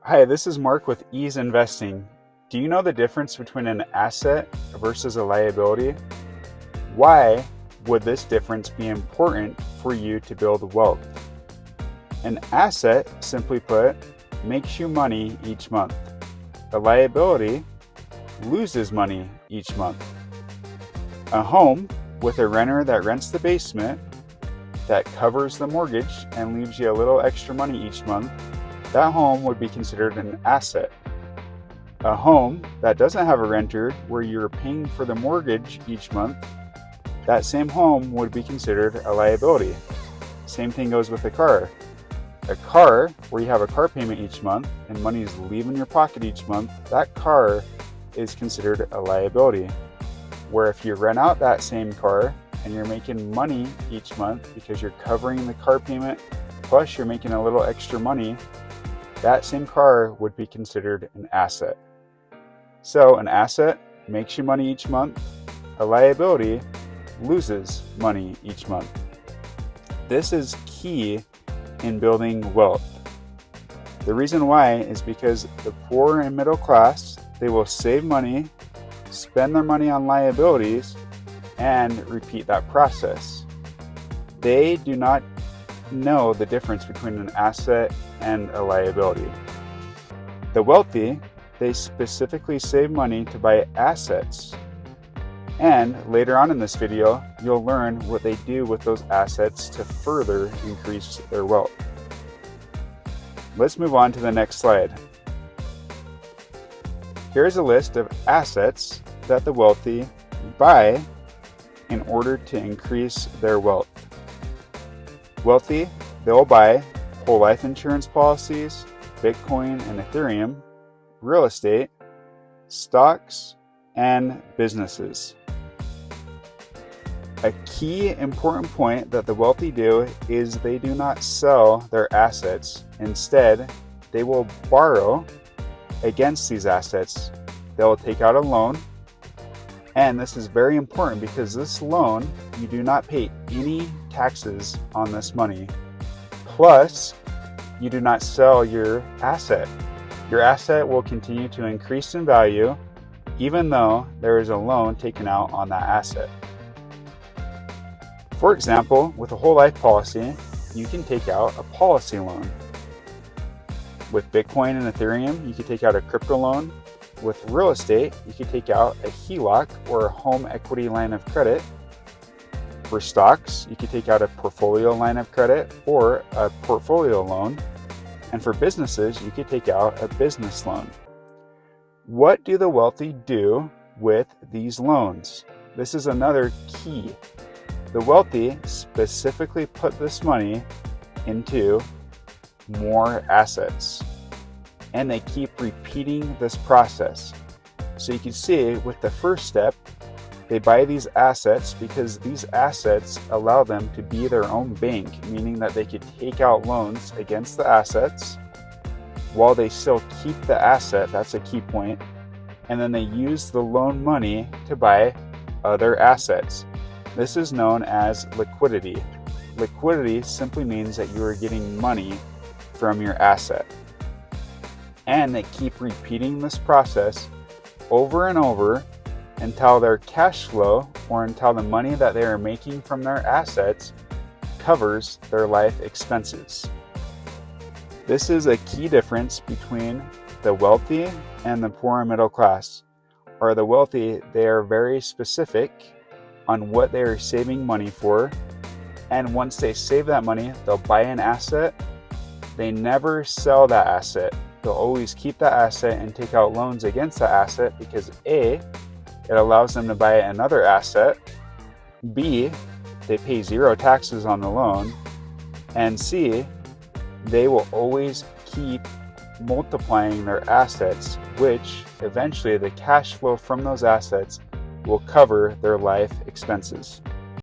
Hi, this is Mark with Ease Investing. Do you know the difference between an asset versus a liability? Why would this difference be important for you to build wealth? An asset, simply put, makes you money each month. A liability loses money each month. A home with a renter that rents the basement, that covers the mortgage and leaves you a little extra money each month, that home would be considered an asset. A home that doesn't have a renter, where you're paying for the mortgage each month, that same home would be considered a liability. Same thing goes with a car. A car where you have a car payment each month and money is leaving your pocket each month, that car is considered a liability. Where if you rent out that same car and you're making money each month because you're covering the car payment, plus you're making a little extra money, that same car would be considered an asset. So an asset makes you money each month. A liability loses money each month. This is key in building wealth. The reason why is because the poor and middle class, they will save money, spend their money on liabilities, and repeat that process. They do not know the difference between an asset and a liability. The wealthy, they specifically save money to buy assets. And later on in this video, you'll learn what they do with those assets to further increase their wealth. Let's move on to the next slide. Here's a list of assets that the wealthy buy in order to increase their wealth. Wealthy, they'll buy whole life insurance policies, Bitcoin and Ethereum, real estate, stocks, and businesses. A key important point that the wealthy do is they do not sell their assets. Instead, they will borrow against these assets. They will take out a loan. And this is very important because this loan, you do not pay any taxes on this money. Plus, you do not sell your asset. Your asset will continue to increase in value even though there is a loan taken out on that asset. For example, with a whole life policy, you can take out a policy loan. With Bitcoin and Ethereum, you can take out a crypto loan. With real estate, you can take out a HELOC or a home equity line of credit. For stocks, you can take out a portfolio line of credit or a portfolio loan. And for businesses, you could take out a business loan. What do the wealthy do with these loans? This is another key. The wealthy specifically put this money into more assets. And they keep repeating this process. So you can see with the first step, they buy these assets because these assets allow them to be their own bank, meaning that they could take out loans against the assets while they still keep the asset. That's a key point. And then they use the loan money to buy other assets. This is known as liquidity. Liquidity simply means that you are getting money from your asset. And they keep repeating this process over and over until their cash flow or until the money that they are making from their assets covers their life expenses. This is a key difference between the wealthy and the poor and middle class. Or the wealthy, they are very specific on what they are saving money for. And once they save that money, they'll buy an asset. They never sell that asset. They'll always keep that asset and take out loans against that asset because A, it allows them to buy another asset. B, they pay zero taxes on the loan. And C, they will always keep multiplying their assets, which eventually the cash flow from those assets will cover their life expenses.